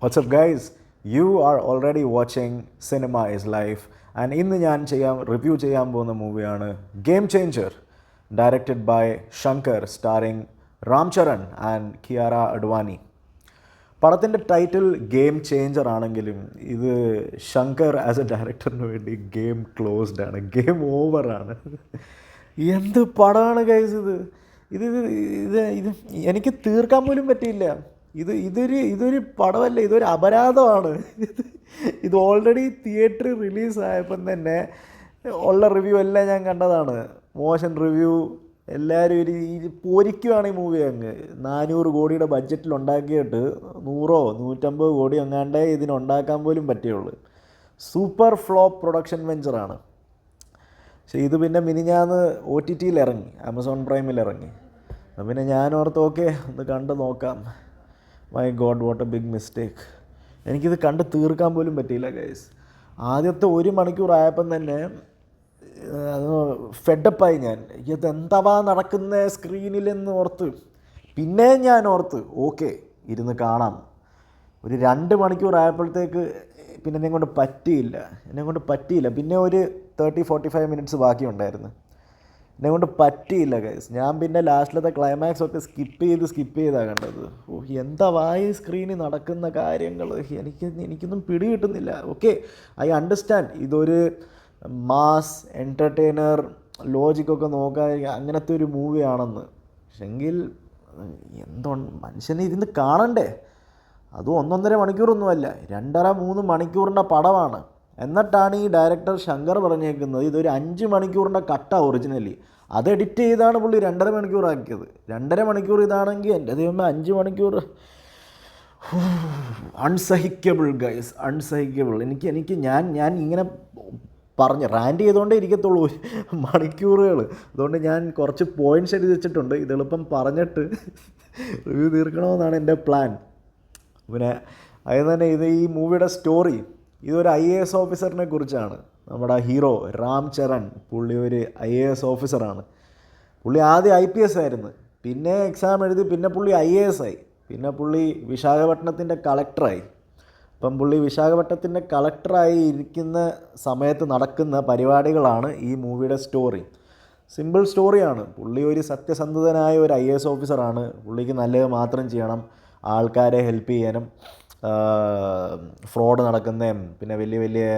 What's up, guys? You are already watching Cinema is Life, and ഇന്ന് ഞാൻ review ചെയ്യാൻ പോകുന്ന മൂവിയാണ് Game Changer, directed by Shankar, starring Ram Charan and Kiara Advani. പടത്തിൻ്റെ ടൈറ്റിൽ ഗെയിം ചേഞ്ചർ ആണെങ്കിലും ഇത് ശങ്കർ ആസ് എ ഡയറക്ടറിന് വേണ്ടി ഗെയിം ക്ലോസ്ഡ് ആണ്, ഗെയിം ഓവറാണ്. എന്ത് പടമാണ് ഗൈസ് ഇത്! ഇത് ഇത് ഇത് എനിക്ക് തീർക്കാൻ പോലും പറ്റിയില്ല. ഇതൊരു പടമല്ല, ഇതൊരു അപരാധമാണ്. ഇത് ഓൾറെഡി തിയേറ്ററിൽ റിലീസായപ്പം തന്നെ ഉള്ള റിവ്യൂ എല്ലാം ഞാൻ കണ്ടതാണ്. മോശം റിവ്യൂ, എല്ലാവരും പൊരിക്കുവാണ് ഈ മൂവി. അങ്ങ് 400 കോടിയുടെ ബഡ്ജറ്റിൽ ഉണ്ടാക്കിയിട്ട് 100-150 കോടി അങ്ങാണ്ടേ ഇതിനുണ്ടാക്കാൻ പോലും പറ്റുള്ളൂ. സൂപ്പർ ഫ്ലോപ്പ് പ്രൊഡക്ഷൻ വെഞ്ചറാണ്. പക്ഷേ ഇത് പിന്നെ മിനിഞ്ഞാന്ന് OTTയിൽ ഇറങ്ങി, ആമസോൺ പ്രൈമിൽ ഇറങ്ങി. അപ്പം പിന്നെ ഞാനോർത്ത് ഓക്കെ ഒന്ന് കണ്ട് നോക്കാം. My God, what a big mistake. എനിക്കിത് കണ്ട് തീർക്കാൻ പോലും പറ്റിയില്ല ഗൈസ്. ആദ്യത്തെ 1 മണിക്കൂർ ആയപ്പം തന്നെ ഫെഡപ്പായി ഞാൻ. ഇത് എന്താവാ നടക്കുന്ന സ്ക്രീനിലെന്ന് ഓർത്ത്. പിന്നെ ഞാൻ ഓർത്ത് ഓക്കെ ഇരുന്ന് കാണാം. ഒരു 2 മണിക്കൂർ ആയപ്പോഴത്തേക്ക് പിന്നെ എന്നെ കൊണ്ട് പറ്റിയില്ല. പിന്നെ ഒരു 30-45 മിനിറ്റ്സ് ബാക്കിയുണ്ടായിരുന്നു. എന്നെ കൊണ്ട് പറ്റിയില്ല ഗൈസ്. ഞാൻ പിന്നെ ലാസ്റ്റിലത്തെ ക്ലൈമാക്സ് ഒക്കെ സ്കിപ്പ് ചെയ്താണ് കണ്ടത്. എന്താ വായി സ്ക്രീനിൽ നടക്കുന്ന കാര്യങ്ങൾ എനിക്കൊന്നും പിടി കിട്ടുന്നില്ല. ഓക്കെ, ഐ അണ്ടർസ്റ്റാൻഡ് ഇതൊരു മാസ് എൻ്റർടൈനർ ലോജിക്കൊക്കെ നോക്കാൻ അങ്ങനത്തെ ഒരു മൂവിയാണെന്ന്. പക്ഷെങ്കിൽ മനുഷ്യനെ ഇരുന്ന് കാണണ്ടേ? അതും 1.5 മണിക്കൂറൊന്നുമല്ല, 2.5-3 മണിക്കൂറിൻ്റെ പടമാണ്. എന്നിട്ടാണ് ഈ ഡയറക്ടർ ശങ്കർ പറഞ്ഞേക്കുന്നത് ഇതൊരു 5 മണിക്കൂറിൻ്റെ കട്ടാണ് ഒറിജിനലി. അത് എഡിറ്റ് ചെയ്താണ് പുള്ളി 2.5 മണിക്കൂറാക്കിയത്. 2.5 മണിക്കൂർ ഇതാണെങ്കിൽ എൻ്റെ ദൈവമേ 5 മണിക്കൂർ. അൺസഹിക്കബിൾ ഗൈസ്, അൺസഹിക്കബിൾ. എനിക്ക് ഞാൻ ഇങ്ങനെ പറഞ്ഞ് റാൻഡ് ചെയ്തുകൊണ്ടേ ഇരിക്കത്തുള്ളൂ മണിക്കൂറുകൾ. അതുകൊണ്ട് ഞാൻ കുറച്ച് പോയിൻറ്റ്സ് എഴുതി വെച്ചിട്ടുണ്ട്. ഇത് എളുപ്പം പറഞ്ഞിട്ട് റിവ്യൂ തീർക്കണമെന്നാണ് എൻ്റെ പ്ലാൻ. പിന്നെ അതിന് തന്നെ ഈ മൂവിയുടെ സ്റ്റോറി, ഇതൊരു IAS ഓഫീസറിനെ കുറിച്ചാണ്. നമ്മുടെ ഹീറോ രാം ചരൺ, പുള്ളി ഒരു IAS ഓഫീസറാണ്. പുള്ളി ആദ്യം IPS ആയിരുന്നു, പിന്നെ എക്സാം എഴുതി, പിന്നെ പുള്ളി IAS ആയി, പിന്നെ പുള്ളി വിശാഖപട്ടണത്തിൻ്റെ കളക്ടറായി. അപ്പം പുള്ളി വിശാഖപട്ടണത്തിൻ്റെ കളക്ടറായി ഇരിക്കുന്ന സമയത്ത് നടക്കുന്ന പരിപാടികളാണ് ഈ മൂവിയുടെ സ്റ്റോറി. സിമ്പിൾ സ്റ്റോറിയാണ്. പുള്ളി ഒരു സത്യസന്ധനായ ഒരു IAS ഓഫീസറാണ്. പുള്ളിക്ക് നല്ലത് മാത്രം ചെയ്യണം, ആൾക്കാരെ ഹെൽപ്പ് ചെയ്യാനും ഫ്രോഡ് നടക്കുന്നതും പിന്നെ വലിയ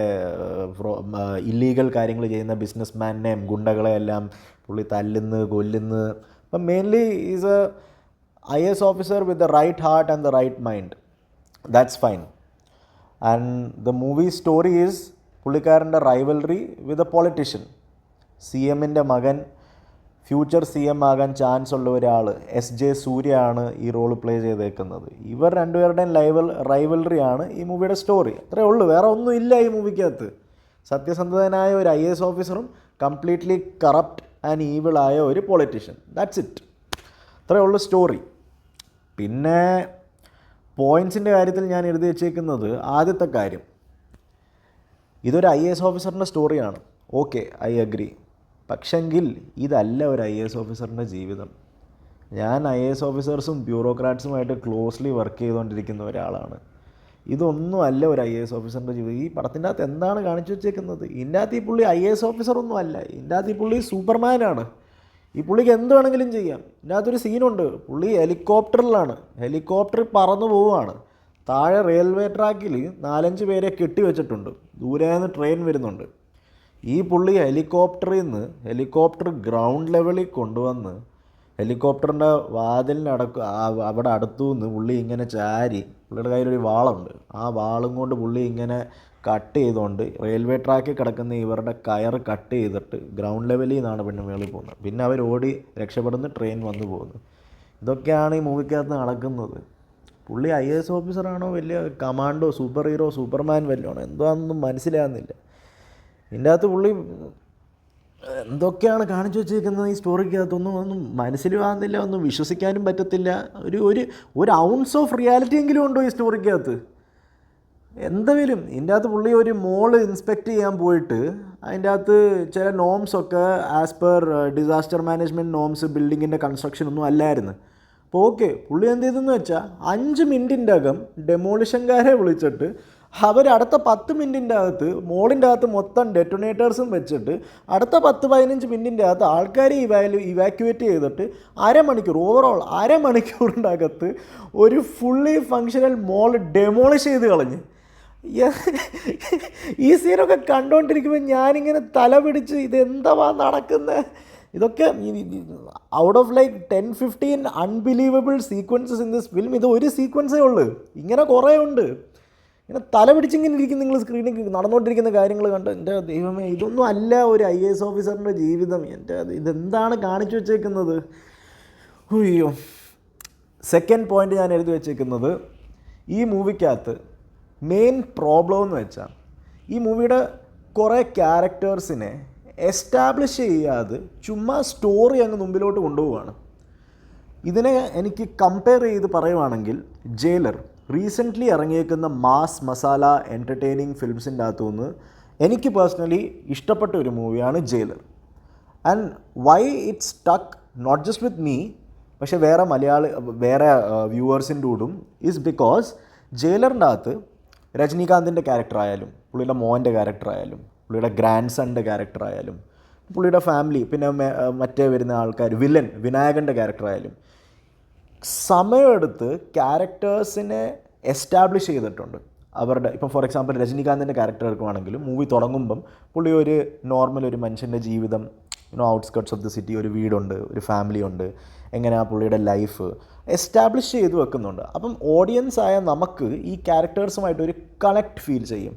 ഇല്ലീഗൽ കാര്യങ്ങൾ ചെയ്യുന്ന ബിസിനസ്മാനെയും ഗുണ്ടകളെയെല്ലാം പുള്ളി കൊല്ലുന്നു. അപ്പം mainly is a IAS officer with the right heart and the right mind. That's fine. And the movie story is പുള്ളിക്കാരൻ്റെ റൈവൽറി വിത്ത് എ പൊളിറ്റീഷ്യൻ. CMൻ്റെ മകൻ, ഫ്യൂച്ചർ CM ആകാൻ ചാൻസ് ഉള്ള ഒരാൾ SJ സൂര്യയാണ് ഈ റോൾ പ്ലേ ചെയ്തേക്കുന്നത്. ഇവർ രണ്ടുപേരുടെയും റൈവൽറിയാണ് ഈ മൂവിയുടെ സ്റ്റോറി. അത്രേ ഉള്ളൂ, വേറെ ഒന്നും ഇല്ല ഈ മൂവിക്കകത്ത്. സത്യസന്ധനായ ഒരു IAS ഓഫീസറും കംപ്ലീറ്റ്ലി കറപ്റ്റ് ആൻഡ് ഈവിളായ ഒരു പൊളിറ്റീഷ്യൻ. That's it. അത്രേ ഉള്ളൂ സ്റ്റോറി. പിന്നെ പോയിൻറ്റ്സിൻ്റെ കാര്യത്തിൽ ഞാൻ എഴുതി വെച്ചേക്കുന്നത്, ആദ്യത്തെ കാര്യം, ഇതൊരു IAS ഓഫീസറിൻ്റെ സ്റ്റോറിയാണ്. Okay, I agree. പക്ഷെങ്കിൽ ഇതല്ല ഒരു IAS ഓഫീസറിൻ്റെ ജീവിതം. ഞാൻ IAS ഓഫീസേഴ്സും ബ്യൂറോക്രാറ്റ്സുമായിട്ട് ക്ലോസ്ലി വർക്ക് ചെയ്തുകൊണ്ടിരിക്കുന്ന ഒരാളാണ്. ഇതൊന്നും അല്ല ഒരു IAS ഓഫീസറിൻ്റെ ജീവിതം. ഈ പടത്തിൻ്റെ അകത്ത് എന്താണ് കാണിച്ചു വെച്ചേക്കുന്നത്? ഇതിൻ്റെ അകത്ത് ഈ പുള്ളി IAS ഓഫീസറൊന്നും അല്ല. ഇതിൻ്റെ അകത്ത് ഈ പുള്ളി സൂപ്പർമാനാണ്. ഈ പുള്ളിക്ക് എന്ത് വേണമെങ്കിലും ചെയ്യാം. ഇതിൻ്റെ അകത്തൊരു സീനുണ്ട്, പുള്ളി ഹെലികോപ്റ്ററിൽ പറന്നു പോവുകയാണ്. താഴെ റെയിൽവേ ട്രാക്കിൽ 4-5 പേരെ കെട്ടിവെച്ചിട്ടുണ്ട്. ദൂരെ നിന്ന് ട്രെയിൻ വരുന്നുണ്ട്. ഈ പുള്ളി ഹെലികോപ്റ്റർ ഗ്രൗണ്ട് ലെവലിൽ കൊണ്ടുവന്ന് ഹെലികോപ്റ്ററിൻ്റെ അവിടെ അടുത്തുനിന്ന് പുള്ളി ഇങ്ങനെ ചാരി, പുള്ളിയുടെ കയ്യിലൊരു വാളുണ്ട്, ആ വാളും കൊണ്ട് പുള്ളി ഇങ്ങനെ കട്ട് ചെയ്തുകൊണ്ട് റെയിൽവേ ട്രാക്കിൽ കിടക്കുന്ന ഇവരുടെ കയർ കട്ട് ചെയ്തിട്ട് ഗ്രൗണ്ട് ലെവലിൽ നിന്നാണ് പിന്നെ മേളിൽ പോകുന്നത്. പിന്നെ അവർ ഓടി രക്ഷപ്പെടുന്ന ട്രെയിൻ വന്നു പോകുന്നു. ഇതൊക്കെയാണ് ഈ മൂവിക്കകത്ത് നടക്കുന്നത്. പുള്ളി IAS ഓഫീസറാണോ വലിയ കമാൻഡോ, സൂപ്പർ ഹീറോ, സൂപ്പർമാൻ വല്ലതാണോ എന്താണെന്നൊന്നും മനസ്സിലാകുന്നില്ല. ഇതിൻ്റെ അകത്ത് പുള്ളി എന്തൊക്കെയാണ് കാണിച്ചു വെച്ചിരിക്കുന്നത് ഈ സ്റ്റോറിക്കകത്തൊന്നും മനസ്സിലാകുന്നില്ല, ഒന്നും വിശ്വസിക്കാനും പറ്റത്തില്ല. ഒരു ഔൺസ് ഓഫ് റിയാലിറ്റി എങ്കിലും ഉണ്ടോ ഈ സ്റ്റോറിക്കകത്ത്? എന്തെങ്കിലും. ഇതിൻ്റെ അകത്ത് പുള്ളി ഒരു മോള് ഇൻസ്പെക്റ്റ് ചെയ്യാൻ പോയിട്ട് അതിൻ്റെ അകത്ത് ചില നോംസൊക്കെ as per disaster management norms ബിൽഡിങ്ങിൻ്റെ കൺസ്ട്രക്ഷനൊന്നും അല്ലായിരുന്നു. ഓക്കെ പുള്ളി എന്ത് ചെയ്തെന്ന് വെച്ചാൽ 5 മിനിറ്റിൻ്റെ അകം ഡെമോളിഷൻകാരെ വിളിച്ചിട്ട് അവർ അടുത്ത 10 മിനിറ്റിൻ്റെ അകത്ത് മോളിൻ്റെ അകത്ത് മൊത്തം ഡെറ്റോനേറ്റേഴ്സും വെച്ചിട്ട് അടുത്ത 10-15 മിനിറ്റിൻ്റെ അകത്ത് ആൾക്കാരെ ഇവാക്യുവേറ്റ് ചെയ്തിട്ട് ഓവറോൾ അരമണിക്കൂറിൻ്റെ അകത്ത് ഒരു ഫുള്ളി ഫങ്ഷണൽ മോൾ ഡെമോളിഷ് ചെയ്ത് കളഞ്ഞ്. ഈ സീനൊക്കെ കണ്ടുകൊണ്ടിരിക്കുമ്പോൾ ഞാനിങ്ങനെ തല പിടിച്ച് ഇതെന്താ നടക്കുന്നത്. ഇതൊക്കെ out of like 10-15 unbelievable sequences in this film ഇത് ഒരു സീക്വൻസേ ഉള്ളൂ. ഇങ്ങനെ കുറേ ഉണ്ട്. ഇങ്ങനെ തല പിടിച്ചിങ്ങനെ ഇരിക്കും നിങ്ങൾ സ്ക്രീനിൽ നടന്നുകൊണ്ടിരിക്കുന്ന കാര്യങ്ങൾ കണ്ട്. എൻ്റെ ദൈവമേ, ഇതൊന്നും അല്ല ഒരു IAS ഓഫീസറിൻ്റെ ജീവിതം. എൻ്റെ ഇതെന്താണ് കാണിച്ചു വെച്ചേക്കുന്നത്. അയ്യോ. സെക്കൻഡ് പോയിൻ്റ് ഞാൻ എഴുതി വെച്ചേക്കുന്നത്, ഈ മൂവിക്കകത്ത് മെയിൻ പ്രോബ്ലം എന്ന് വെച്ചാൽ ഈ മൂവിയുടെ കുറേ ക്യാരക്ടേഴ്സിനെ എസ്റ്റാബ്ലിഷ് ചെയ്യാതെ ചുമ്മാ സ്റ്റോറി അങ്ങ് മുമ്പിലോട്ട് കൊണ്ടുപോവുകയാണ്. ഇതിനെ എനിക്ക് കമ്പയർ ചെയ്ത് പറയുവാണെങ്കിൽ ജയിലർ റീസെൻ്റ്ലി ഇറങ്ങിയേക്കുന്ന മാസ് മസാല എൻ്റർടൈനിങ് ഫിലിംസിൻ്റെ അകത്തുനിന്ന് എനിക്ക് പേഴ്സണലി ഇഷ്ടപ്പെട്ട ഒരു മൂവിയാണ് Jailer. And why it stuck not just with me, പക്ഷേ വേറെ വ്യൂവേഴ്സിൻ്റെ കൂടും ഈസ് ബിക്കോസ് ജയിലറിൻ്റെ അകത്ത് രജനീകാന്തിൻ്റെ ക്യാരക്ടറായാലും പുള്ളിയുടെ മോൻ്റെ ക്യാരക്ടറായാലും പുള്ളിയുടെ ഗ്രാൻഡ് സണ്ണിൻ്റെ ക്യാരക്ടറായാലും പുള്ളിയുടെ ഫാമിലി പിന്നെ മറ്റേ വരുന്ന ആൾക്കാർ വിനായകൻ്റെ ക്യാരക്ടറായാലും സമയമെടുത്ത് ക്യാരക്ടേഴ്സിനെ എസ്റ്റാബ്ലിഷ് ചെയ്തിട്ടുണ്ട്. അവരുടെ ഇപ്പം ഫോർ എക്സാമ്പിൾ രജനീകാന്തിൻ്റെ ക്യാരക്ടർ എടുക്കുവാണെങ്കിലും മൂവി തുടങ്ങുമ്പം പുള്ളി ഒരു നോർമൽ ഒരു മനുഷ്യൻ്റെ ജീവിതം, ഔട്ട്സ്കർട്ട്സ് ഓഫ് ദി സിറ്റി, ഒരു വീടുണ്ട്, ഒരു ഫാമിലി ഉണ്ട്, എങ്ങനെയാണ് പുള്ളിയുടെ ലൈഫ് എസ്റ്റാബ്ലിഷ് ചെയ്ത് വെക്കുന്നുണ്ട്. അപ്പം ഓഡിയൻസ് ആയ നമുക്ക് ഈ ക്യാരക്ടേഴ്സുമായിട്ട് ഒരു കണക്ട് ഫീൽ ചെയ്യും.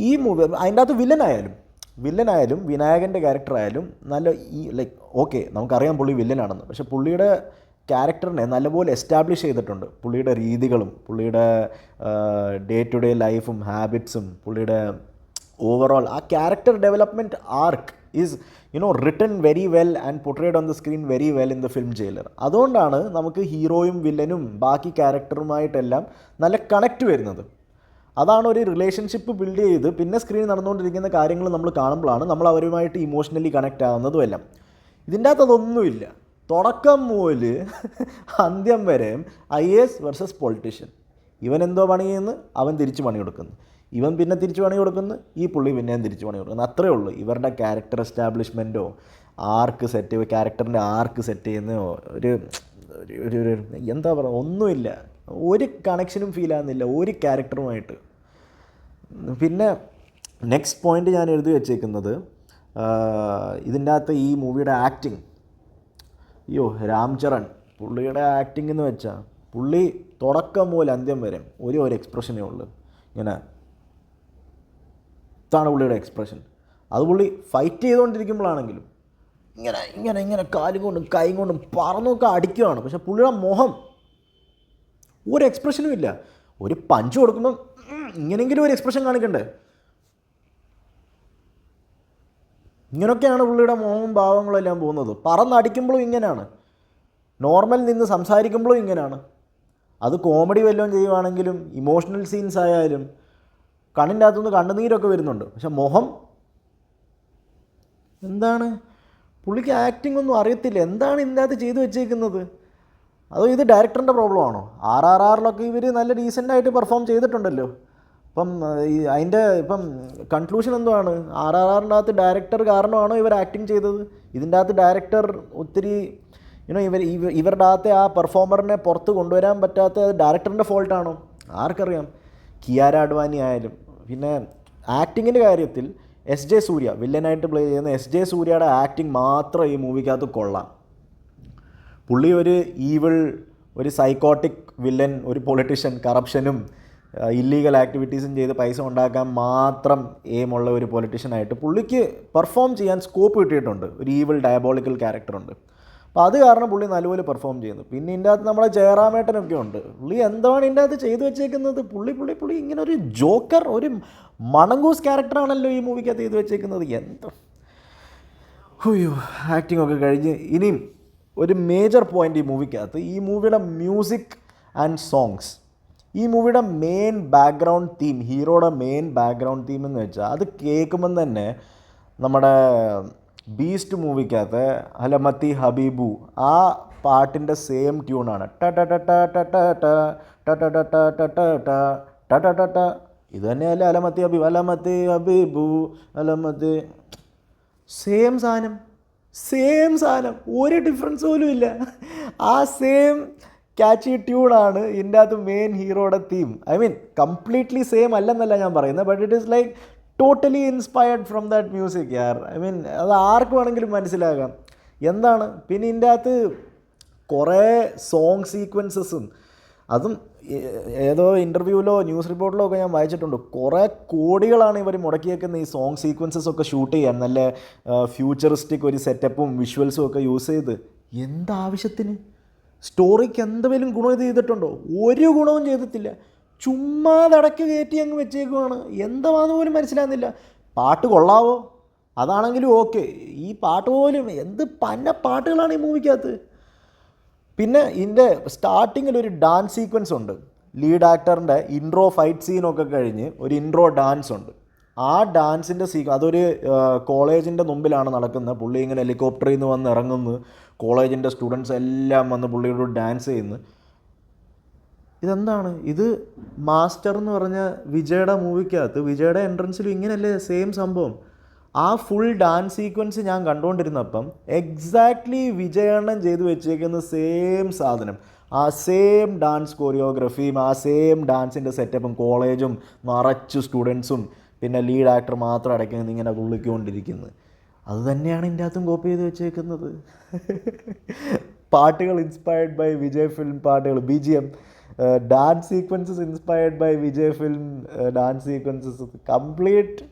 ഈ മൂവി അതിൻ്റെ അകത്ത് വില്ലനായാലും വിനായകൻ്റെ ക്യാരക്ടറായാലും നല്ല ലൈക്ക് ഓക്കെ നമുക്കറിയാം പുള്ളി വില്ലനാണെന്ന്, പക്ഷേ പുള്ളിയുടെ ക്യാരക്ടറിനെ നല്ലപോലെ എസ്റ്റാബ്ലിഷ് ചെയ്തിട്ടുണ്ട്. പുള്ളിയുടെ രീതികളും പുള്ളിയുടെ ഡേ ടു ഡേ ലൈഫും ഹാബിറ്റ്സും പുള്ളിയുടെ ഓവറോൾ ആ character development arc is written very well and portrayed on the screen very well in the film jailer. അതുകൊണ്ടാണ് നമുക്ക് ഹീറോയും വില്ലനും ബാക്കി ക്യാരക്ടറുമായിട്ടെല്ലാം നല്ല കണക്റ്റ് വരുന്നത്. അതാണ് ഒരു റിലേഷൻഷിപ്പ് ബിൽഡ് ചെയ്ത് പിന്നെ സ്ക്രീൻ നടന്നുകൊണ്ടിരിക്കുന്ന കാര്യങ്ങൾ നമ്മൾ കാണുമ്പോഴാണ് നമ്മൾ അവരുമായിട്ട് ഇമോഷണലി കണക്റ്റ് ആകുന്നതും എല്ലാം. ഇതിൻ്റെ അകത്ത് അതൊന്നുമില്ല. തുടക്കം മുതൽ അന്ത്യം വരെ IAS വേഴ്സസ് പൊളിറ്റീഷ്യൻ. ഇവൻ എന്തോ പണി ചെയ്യുന്നു, അവൻ തിരിച്ച് പണി കൊടുക്കുന്നു, ഇവൻ പിന്നെ തിരിച്ച് പണി കൊടുക്കുന്നു, ഈ പുള്ളി പിന്നെയും തിരിച്ച് പണി കൊടുക്കുന്നു. അത്രയേ ഉള്ളൂ. ഇവരുടെ ക്യാരക്ടർ എസ്റ്റാബ്ലിഷ്മെൻറ്റോ ക്യാരക്ടറിൻ്റെ ആർക്ക് സെറ്റ് ചെയ്യുന്നതോ ഒരു എന്താ പറയുക, ഒന്നുമില്ല. ഒരു കണക്ഷനും ഫീൽ ആകുന്നില്ല ഒരു ക്യാരക്ടറുമായിട്ട്. പിന്നെ നെക്സ്റ്റ് പോയിൻ്റ് ഞാൻ എഴുതി വെച്ചേക്കുന്നത്, ഇതിൻ്റെ അകത്ത് ഈ മൂവിയുടെ ആക്ടിങ്, രാം ചരൺ പുള്ളിയുടെ ആക്ടിങ് എന്ന് വെച്ചാൽ പുള്ളി തുടക്കം മുതൽ അന്ത്യം വരെ ഒരു എക്സ്പ്രഷനേ ഉള്ളൂ. ഇങ്ങനെ ഇതാണ് പുള്ളിയുടെ എക്സ്പ്രഷൻ. അത് പുള്ളി ഫൈറ്റ് ചെയ്തുകൊണ്ടിരിക്കുമ്പോഴാണെങ്കിലും ഇങ്ങനെ ഇങ്ങനെ ഇങ്ങനെ കാലും കൊണ്ടും കൈ കൊണ്ടും പറന്നൊക്കെ അടിക്കുകയാണ്. പക്ഷെ പുള്ളിയുടെ മുഖം ഒരു എക്സ്പ്രഷനും ഇല്ല. ഒരു പഞ്ച് കൊടുക്കുമ്പം ഇങ്ങനെയെങ്കിലും ഒരു എക്സ്പ്രഷൻ കാണിക്കണ്ടേ. ഇങ്ങനെയൊക്കെയാണ് പുള്ളിയുടെ മുഖവും ഭാവങ്ങളെല്ലാം പോകുന്നത്. പറന്നടിക്കുമ്പോഴും ഇങ്ങനെയാണ്, നോർമൽ നിന്ന് സംസാരിക്കുമ്പോഴും ഇങ്ങനെയാണ്. അത് കോമഡി വല്ലതും ചെയ്യുവാണെങ്കിലും ഇമോഷണൽ സീൻസ് ആയാലും കണ്ണിൻ്റെ അകത്തുനിന്ന് കണ്ണുനീരൊക്കെ വരുന്നുണ്ട്. പക്ഷെ മുഖം എന്താണ്, പുള്ളിക്ക് ആക്ടിംഗ് ഒന്നും അറിയത്തില്ല. എന്താണ് ഇതിൻ്റെ അകത്ത് ചെയ്തു വെച്ചേക്കുന്നത്? അതോ ഇത് ഡയറക്ടറിൻ്റെ പ്രോബ്ലം ആണോ? RRRലൊക്കെ ഇവർ നല്ല ഡീസൻ്റായിട്ട് പെർഫോം ചെയ്തിട്ടുണ്ടല്ലോ. അപ്പം അതിൻ്റെ കൺക്ലൂഷൻ എന്തുവാണ്? RRRൻ്റെ അകത്ത് ഡയറക്ടർ കാരണമാണോ ഇവർ ആക്ടിങ് ചെയ്തത്? ഇതിൻ്റെ അകത്ത് ഡയറക്ടർ ഒത്തിരി ഇവരുടെ അകത്തെ ആ പെർഫോമറിനെ പുറത്ത് കൊണ്ടുവരാൻ പറ്റാത്ത ഡയറക്ടറിൻ്റെ ഫോൾട്ടാണോ? ആർക്കറിയാം. കിയാര അഡ്വാനി ആയാലും. പിന്നെ ആക്ടിങ്ങിൻ്റെ കാര്യത്തിൽ SJ സൂര്യ വില്ലനായിട്ട് പ്ലേ ചെയ്യുന്ന SJ സൂര്യയുടെ ആക്ടിങ് മാത്രം ഈ മൂവിക്കകത്ത് കൊള്ളാം. പുള്ളി ഒരു ഈവിൾ, ഒരു സൈക്കോട്ടിക് വില്ലൻ, ഒരു പൊളിറ്റീഷ്യൻ, കറപ്ഷനും ഇല്ലീഗൽ ആക്ടിവിറ്റീസും ചെയ്ത് പൈസ ഉണ്ടാക്കാൻ മാത്രം എയിമുള്ള ഒരു പൊളിറ്റീഷ്യനായിട്ട് പുള്ളിക്ക് പെർഫോം ചെയ്യാൻ സ്കോപ്പ് കിട്ടിയിട്ടുണ്ട്. ഒരു ഈവിൾ ഡയബോളിക്കൽ ക്യാരക്ടറുണ്ട്. അപ്പോൾ അത് കാരണം പുള്ളി നല്ലപോലെ പെർഫോം ചെയ്യുന്നു. പിന്നെ ഇതിൻ്റെ അകത്ത് നമ്മളെ ജയറാമേട്ടനൊക്കെ ഉണ്ട്. പുള്ളി എന്താണ് ഇതിൻ്റെ അകത്ത് ചെയ്തു വെച്ചേക്കുന്നത്? പുള്ളി ഇങ്ങനെ ഒരു ജോക്കർ, ഒരു മണങ്കൂസ് ക്യാരക്ടറാണല്ലോ ഈ മൂവിക്കകത്ത് ചെയ്തു വെച്ചേക്കുന്നത്. എന്താ ആക്ടിംഗ് ഒക്കെ കഴിഞ്ഞ് ഇനിയും ഒരു മേജർ പോയിൻ്റ് ഈ മൂവിക്കകത്ത്, ഈ മൂവിയുടെ മ്യൂസിക് ആൻഡ് സോങ്സ്. ഈ മൂവിയുടെ മെയിൻ ബാക്ക്ഗ്രൗണ്ട് തീം, ഹീറോയുടെ മെയിൻ ബാക്ക്ഗ്രൗണ്ട് തീം എന്ന് വെച്ചാൽ അത് കേൾക്കുമ്പം തന്നെ നമ്മുടെ ബീസ്റ്റ് മൂവിക്കകത്ത് ഹലമത്തി ഹബീബു ആ പാട്ടിൻ്റെ സെയിം ട്യൂണാണ്. ട ട ട ട ട ട ട ട ട ട ട ട ട ട ട ട ട. ഇത് തന്നെയല്ലേ അലമത്തി ഹബീബ്, അലമത്തി ഹബീബു, അലമത്തി. സെയിം സാധനം, സെയിം സാധനം, ഒരു ഡിഫറൻസ് പോലും ഇല്ല. ആ സെയിം ക്യാച്ചി ട്യൂണാണ് ഇതിൻ്റെ അകത്ത് മെയിൻ ഹീറോയുടെ theme. I mean completely same അല്ലെന്നല്ല ഞാൻ പറയുന്നത്, but it is like totally inspired from that music യാർ. ഐ മീൻ അത് ആർക്ക് വേണമെങ്കിലും മനസ്സിലാകാം എന്താണ്. പിന്നെ ഇതിൻ്റെ അകത്ത് കുറേ സോങ് സീക്വൻസസും, അതും ഏതോ ഇൻ്റർവ്യൂവിലോ ന്യൂസ് റിപ്പോർട്ടിലോ ഒക്കെ ഞാൻ വായിച്ചിട്ടുണ്ട്. കുറേ കോടികളാണ് ഇവർ മുടക്കിയേക്കുന്ന ഈ സോങ് സീക്വൻസസ് ഒക്കെ ഷൂട്ട് ചെയ്യാൻ. നല്ല ഫ്യൂച്ചറിസ്റ്റിക് ഒരു സെറ്റപ്പും വിഷ്വൽസും ഒക്കെ യൂസ് ചെയ്ത്. എന്താവശ്യത്തിന്? സ്റ്റോറിക്ക് എന്തെങ്കിലും ഗുണം ഇത് ചെയ്തിട്ടുണ്ടോ? ഒരു ഗുണവും ചെയ്തിട്ടില്ല. ചുമ്മാ തടക്ക് കയറ്റി അങ്ങ് വെച്ചേക്കുവാണ്. എന്താണെന്ന് പോലും മനസ്സിലാകുന്നില്ല. പാട്ട് കൊള്ളാവോ? അതാണെങ്കിലും ഓക്കെ. ഈ പാട്ട് പോലും എന്ത് പന്ന പാട്ടുകളാണ് ഈ മൂവിക്കകത്ത്. പിന്നെ ഇതിൻ്റെ സ്റ്റാർട്ടിങ്ങിൽ ഒരു ഡാൻസ് സീക്വൻസ് ഉണ്ട്. ലീഡ് ആക്ടറിൻ്റെ ഇൻട്രോ ഫൈറ്റ് സീനൊക്കെ കഴിഞ്ഞ് ഒരു ഇൻട്രോ ഡാൻസ് ഉണ്ട്. ആ ഡാൻസിൻ്റെ അതൊരു കോളേജിൻ്റെ മുമ്പിലാണ് നടക്കുന്നത്. പുള്ളി ഇങ്ങനെ ഹെലികോപ്റ്ററിൽ നിന്ന് വന്ന് ഇറങ്ങുന്നു. കോളേജിൻ്റെ സ്റ്റുഡൻസ് എല്ലാം വന്ന് പുള്ളിയോട് ഡാൻസ് ചെയ്യുന്നു. ഇതെന്താണ് ഇത്? മാസ്റ്റർ എന്ന് പറഞ്ഞ വിജയുടെ മൂവിക്കകത്ത് വിജയുടെ എൻട്രൻസിലും ഇങ്ങനെയല്ലേ സെയിം സംഭവം. ആ ഫുൾ ഡാൻസ് സീക്വൻസ് ഞാൻ കണ്ടുകൊണ്ടിരുന്നപ്പം എക്സാക്ട്ലി വിജയണ്ണൻ ചെയ്ത് വെച്ചേക്കുന്ന സെയിം സാധനം, ആ സെയിം ഡാൻസ് കൊറിയോഗ്രഫിയും ആ സെയിം ഡാൻസിൻ്റെ സെറ്റപ്പും, കോളേജും നിറച്ച് സ്റ്റുഡൻസും പിന്നെ ലീഡ് ആക്ടർ മാത്രം അടയ്ക്കുന്നത് ഇങ്ങനെ തുള്ളിക്കൊണ്ടിരിക്കുന്നത്. അത് തന്നെയാണ് ഇതിൻ്റെ അകത്തും കോപ്പി ചെയ്ത് വെച്ചേക്കുന്നത്. പാട്ടുകൾ ഇൻസ്പയർഡ് ബൈ വിജയ് ഫിലിം പാട്ടുകൾ, BGM, dance sequences inspired by Vijay film dance sequences. Complete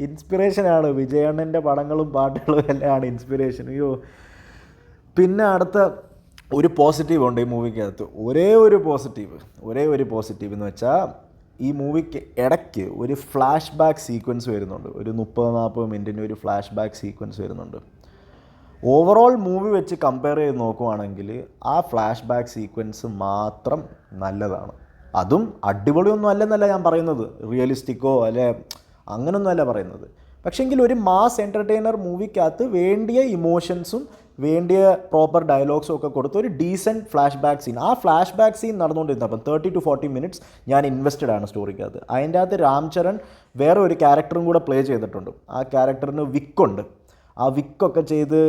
ഇൻസ്പിറേഷനാണ്. വിജയണ്ണൻ്റെ പടങ്ങളും പാട്ടുകളും എല്ലാമാണ് ഇൻസ്പിറേഷൻ. അയ്യോ. പിന്നെ അടുത്ത ഒരു പോസിറ്റീവ് ഉണ്ട് ഈ മൂവിക്കകത്ത്. ഒരേ ഒരു പോസിറ്റീവ് എന്ന് വെച്ചാൽ ഈ മൂവിക്ക് ഇടയ്ക്ക് ഒരു ഫ്ലാഷ് ബാക്ക് സീക്വൻസ് വരുന്നുണ്ട്. ഒരു 30-40 മിനിറ്റിന് ഒരു ഫ്ലാഷ് ബാക്ക് സീക്വൻസ് വരുന്നുണ്ട്. ഓവറോൾ മൂവി വെച്ച് കമ്പയർ ചെയ്ത് നോക്കുവാണെങ്കിൽ ആ ഫ്ലാഷ് ബാക്ക് സീക്വൻസ് മാത്രം നല്ലതാണ്. അതും അടിപൊളിയൊന്നും അല്ലെന്നല്ല ഞാൻ പറയുന്നത്, റിയലിസ്റ്റിക്കോ അല്ലെ അങ്ങനൊന്നും അല്ല പറയുന്നത്. പക്ഷേങ്കിൽ ഒരു മാസ് എൻ്റർടൈനർ മൂവിക്കകത്ത് വേണ്ടിയ ഇമോഷൻസും വേണ്ടിയ പ്രോപ്പർ ഡയലോഗ്സും ഒക്കെ കൊടുത്ത് ഒരു ഡീസൻറ്റ് ഫ്ലാഷ് ബാക്ക് സീൻ. ആ ഫ്ലാഷ് ബാക്ക് സീൻ നടന്നുകൊണ്ടിരുന്നപ്പം 30 to 40 മിനിറ്റ്സ് ഞാൻ ഇൻവെസ്റ്റഡ് ആണ് സ്റ്റോറിക്കകത്ത്. അതിൻ്റെ അകത്ത് രാം ചരൺ വേറെ ഒരു ക്യാരക്ടറും കൂടെ പ്ലേ ചെയ്തിട്ടുണ്ട്. ആ ക്യാരക്ടറിന് വിക്കുണ്ട്. ആ വിക്കൊക്കെ ചെയ്ത്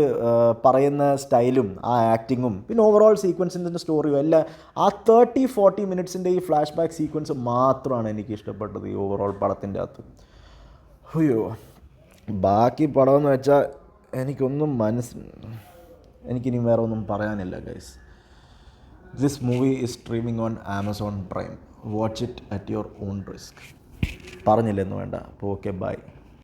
പറയുന്ന സ്റ്റൈലും ആ ആക്ടിങ്ങും പിന്നെ ഓവറോൾ സീക്വൻസിൻ്റെ സ്റ്റോറിയും എല്ലാം ആ 30-40 മിനിറ്റ്സിൻ്റെ ഈ ഫ്ലാഷ് ബാക്ക് സീക്വൻസ് മാത്രമാണ് എനിക്ക് ഇഷ്ടപ്പെട്ടത് ഈ ഓവറോൾ പടത്തിൻ്റെ അകത്ത്. അയ്യോ, ബാക്കി പടമെന്ന് വെച്ചാൽ എനിക്കിനി വേറെ ഒന്നും പറയാനില്ല guys. This movie is streaming on Amazon Prime. Watch it at your own risk. പറഞ്ഞില്ലെന്ന് വേണ്ട. അപ്പോൾ ഓക്കെ, ബൈ.